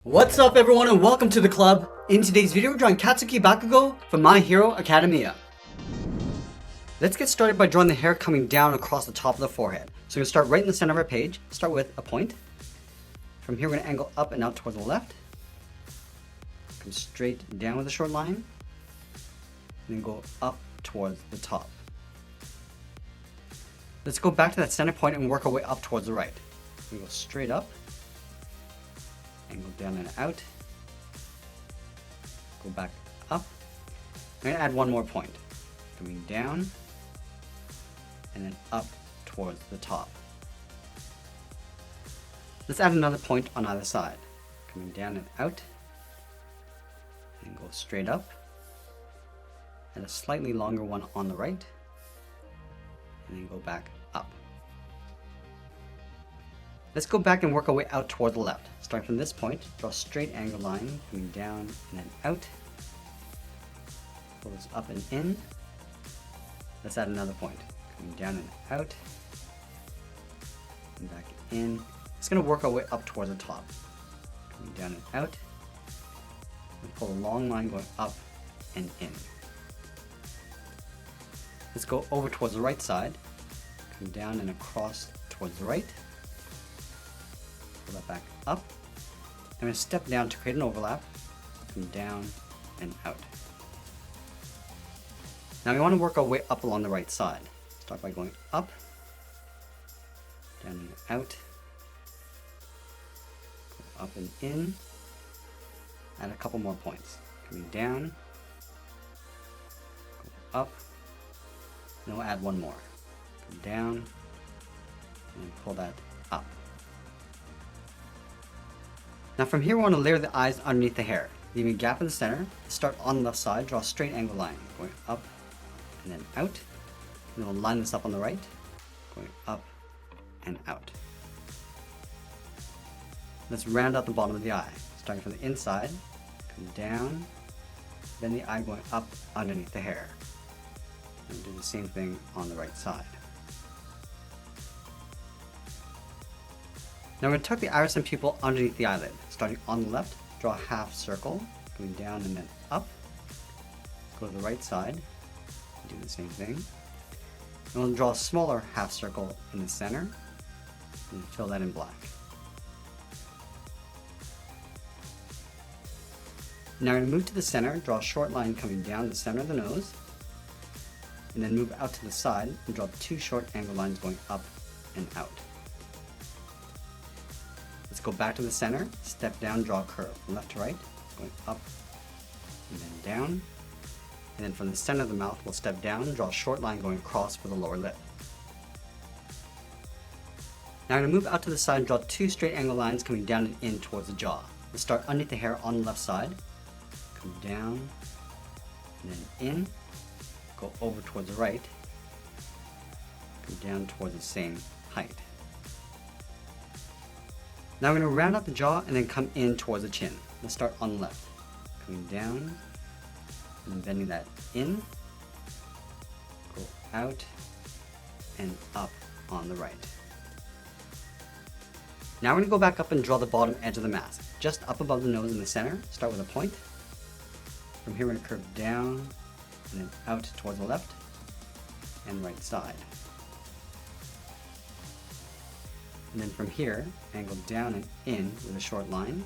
What's up everyone and welcome to the club. In today's video we're drawing Katsuki Bakugo from My Hero Academia. Let's get started by drawing the hair coming down across the top of the forehead. So we're going to start right in the center of our page. Start with a point. From here we're going to angle up and out towards the left. Come straight down with a short line. And then go up towards the top. Let's go back to that center point and work our way up towards the right. We go straight up. Angle down and out. Go back up. I'm going to add one more point. Coming down and then up towards the top. Let's add another point on either side. Coming down and out. And go straight up. And a slightly longer one on the right. And then go back up. Let's go back and work our way out toward the left. Starting from this point, draw a straight angle line, coming down and then out. Pull this up and in. Let's add another point. Coming down and out. And back in. It's going to work our way up towards the top. Coming down and out. And pull a long line going up and in. Let's go over towards the right side. Come down and across towards the right. Pull that back up. I'm going to step down to create an overlap. Come down and out. Now we want to work our way up along the right side. Start by going up, down and out, go up and in, add a couple more points. Coming down, go up, and we'll add one more. Come down, and pull that up. Now from here we want to layer the eyes underneath the hair, leaving a gap in the center. Start on the left side, draw a straight angle line, going up and then out. And then we'll line this up on the right, going up and out. Let's round out the bottom of the eye, starting from the inside, come down, then the eye going up underneath the hair. And do the same thing on the right side. Now we're going to tuck the iris and pupil underneath the eyelid. Starting on the left, draw a half circle, going down and then up. Go to the right side, do the same thing. And we'll draw a smaller half circle in the center, and fill that in black. Now we're going to move to the center, draw a short line coming down the center of the nose, and then move out to the side and draw two short angle lines going up and out. Let's go back to the center, step down, draw a curve from left to right, going up and then down. And then from the center of the mouth, we'll step down, draw a short line going across for the lower lip. Now I'm going to move out to the side and draw two straight angle lines coming down and in towards the jaw. We'll start underneath the hair on the left side, come down and then in, go over towards the right, come down towards the same height. Now we're going to round out the jaw and then come in towards the chin. Let's start on the left. Coming down, and then bending that in, go out, and up on the right. Now we're going to go back up and draw the bottom edge of the mask. Just up above the nose in the center, start with a point. From here we're going to curve down, and then out towards the left and right side. And then from here, angle down and in with a short line.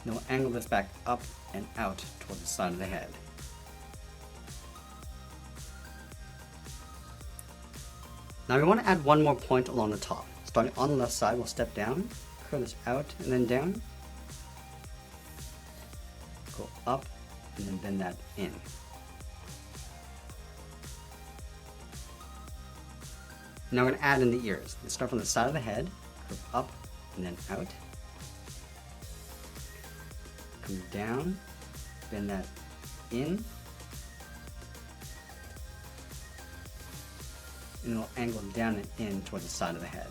Then we'll angle this back up and out towards the side of the head. Now we want to add one more point along the top. Starting on the left side, we'll step down, curve this out and then down. Go up and then bend that in. Now we're going to add in the ears. Let's start from the side of the head, curve up and then out. Come down, bend that in. And it'll angle down and in toward the side of the head.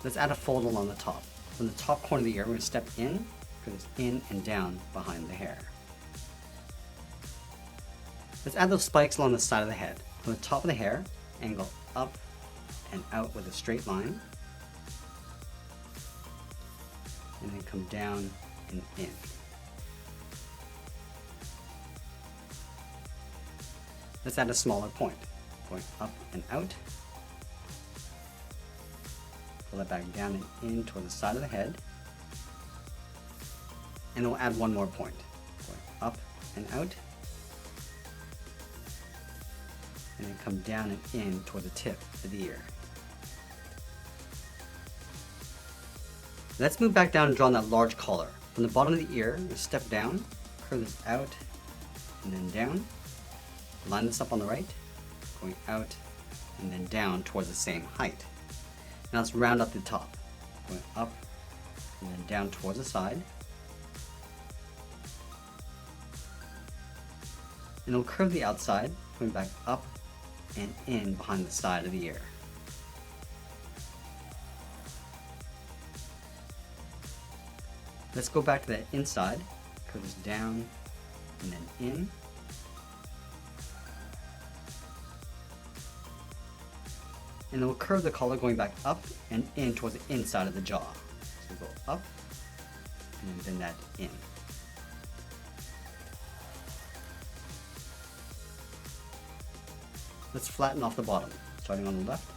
Let's add a fold along the top. From the top corner of the ear, we're going to step in, curve this in and down behind the hair. Let's add those spikes along the side of the head. From the top of the hair, angle up and out with a straight line. And then come down and in. Let's add a smaller point. Going up and out. Pull that back down and in toward the side of the head. And we'll add one more point. Going up and out. And then come down and in toward the tip of the ear. Let's move back down and draw on that large collar. From the bottom of the ear, we step down, curve this out, and then down. Line this up on the right, going out, and then down towards the same height. Now let's round up the top, going up, and then down towards the side. And we'll curve the outside, going back up and in behind the side of the ear. Let's go back to the inside, curve this down and then in. And then we'll curve the collar going back up and in towards the inside of the jaw. So go up and then bend that in. Let's flatten off the bottom, starting on the left,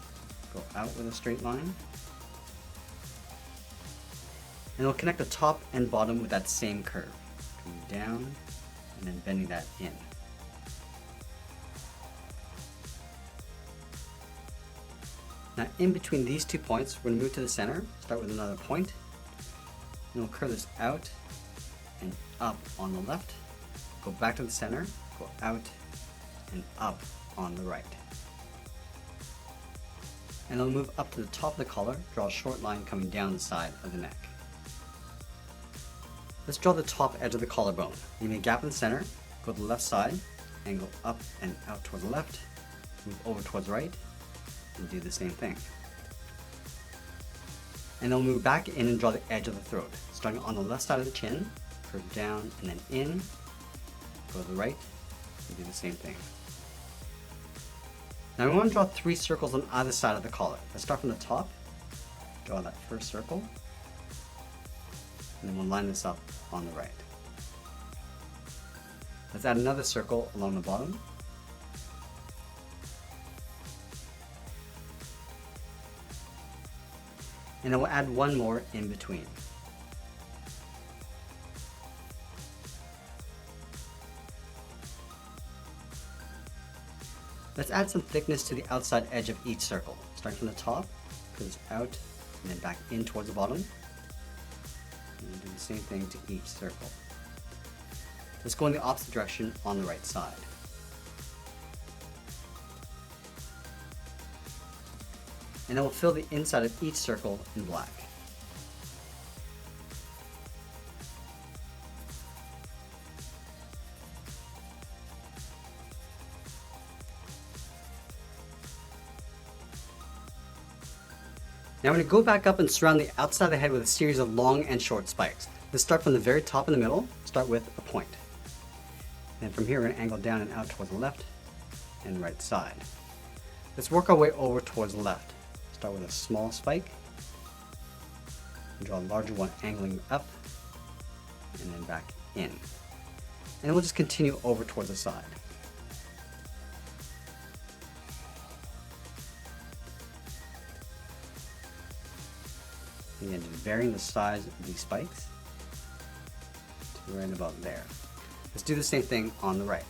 go out with a straight line. And we'll connect the top and bottom with that same curve. Coming down and then bending that in. Now in between these 2 points, we're going to move to the center, start with another point. And we'll curve this out and up on the left. Go back to the center, go out and up on the right. And then we'll move up to the top of the collar, draw a short line coming down the side of the neck. Let's draw the top edge of the collarbone. Leaving a gap in the center, go to the left side, and go up and out towards the left, move over towards the right, and do the same thing. And then we'll move back in and draw the edge of the throat. Starting on the left side of the chin, curve down and then in, go to the right, and do the same thing. Now we want to draw 3 circles on either side of the collar. Let's start from the top, draw that first circle, and then we'll line this up on the right. Let's add another circle along the bottom. And then we'll add one more in between. Let's add some thickness to the outside edge of each circle. Starting from the top, goes out, and then back in towards the bottom. And we'll do the same thing to each circle. Let's go in the opposite direction on the right side. And then we'll fill the inside of each circle in black. Now we're going to go back up and surround the outside of the head with a series of long and short spikes. Let's start from the very top in the middle, start with a point. And from here we're going to angle down and out towards the left and right side. Let's work our way over towards the left. Start with a small spike, and draw a larger one angling up, and then back in. And we'll just continue over towards the side. Again, just varying the size of these spikes to right about there. Let's do the same thing on the right.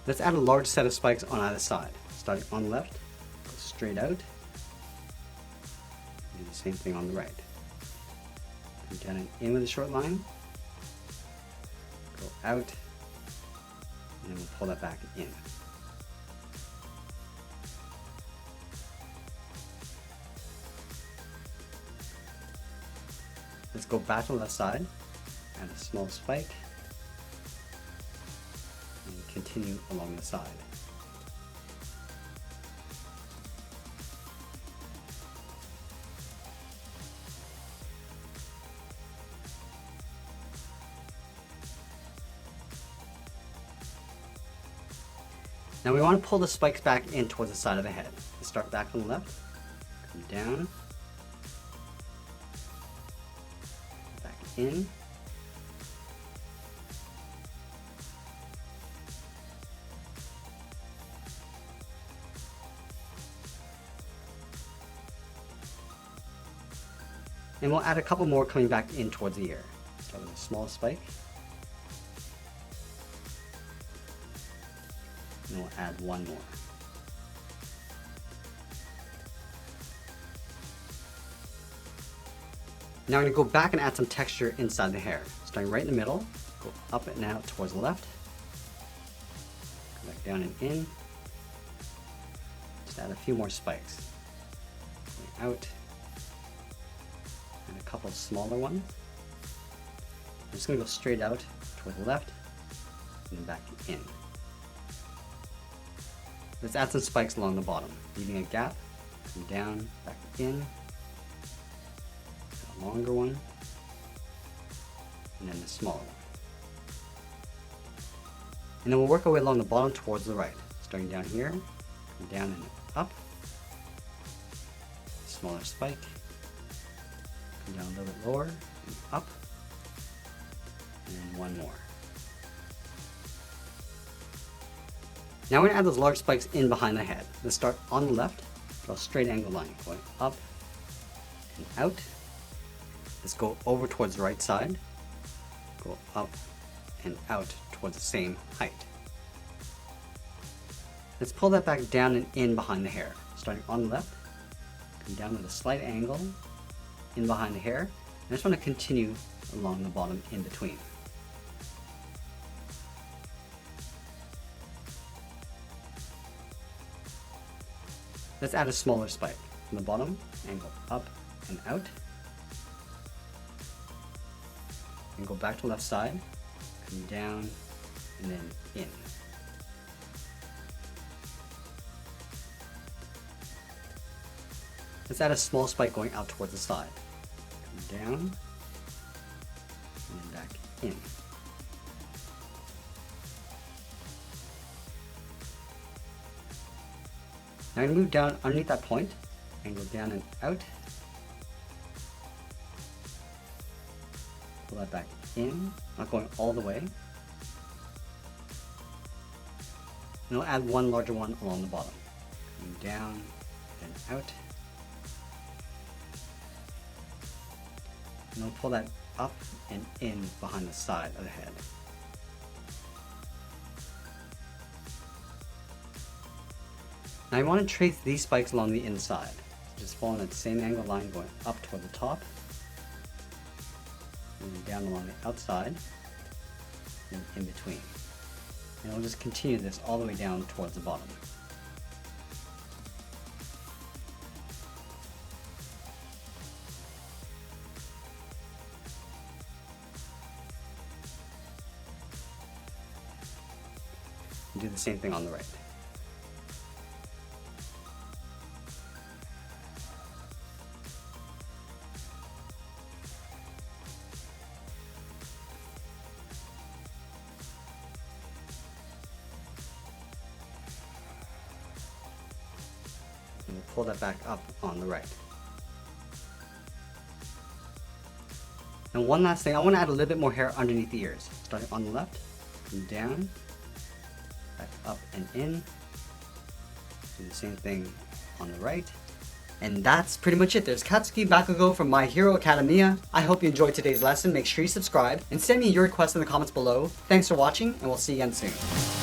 Let's add a large set of spikes on either side. Starting on the left, go straight out. Do the same thing on the right. Come down and in with a short line. Go out. And then we'll pull that back in. Let's go back to the left side. Add a small spike. And continue along the side. Now we want to pull the spikes back in towards the side of the head. Let's start back on the left, come down, back in, and we'll add a couple more coming back in towards the ear. Start with a small spike, and we'll add one more. Now I'm going to go back and add some texture inside the hair. Starting right in the middle, go up and out towards the left, go back down and in, just add a few more spikes, going out, and a couple of smaller ones. I'm just going to go straight out toward the left, and then back in. Let's add some spikes along the bottom, leaving a gap, come down, back in, a longer one, and then the smaller one. And then we'll work our way along the bottom towards the right, starting down here, come down and up, smaller spike, come down a little bit lower, and up, and then one more. Now we're going to add those large spikes in behind the head. Let's start on the left, draw a straight angle line, going up and out. Let's go over towards the right side, go up and out towards the same height. Let's pull that back down and in behind the hair. Starting on the left, come down with a slight angle in behind the hair. And I just want to continue along the bottom in between. Let's add a smaller spike. From the bottom, angle up and out. And go back to the left side, come down, and then in. Let's add a small spike going out towards the side. Come down, and then back in. Now I'm going to move down underneath that point, and go down and out. Pull that back in, not going all the way. And I'll add one larger one along the bottom. Coming down, then out. And I'll pull that up and in behind the side of the head. Now I want to trace these spikes along the inside. Just following that same angle line going up toward the top, and then down along the outside, and in between. And we'll just continue this all the way down towards the bottom. And do the same thing on the right. And we'll pull that back up on the right. And one last thing, I want to add a little bit more hair underneath the ears. Starting on the left, come down, back up and in. Do the same thing on the right. And that's pretty much it. There's Katsuki Bakugo from My Hero Academia. I hope you enjoyed today's lesson. Make sure you subscribe and send me your requests in the comments below. Thanks for watching, and we'll see you again soon.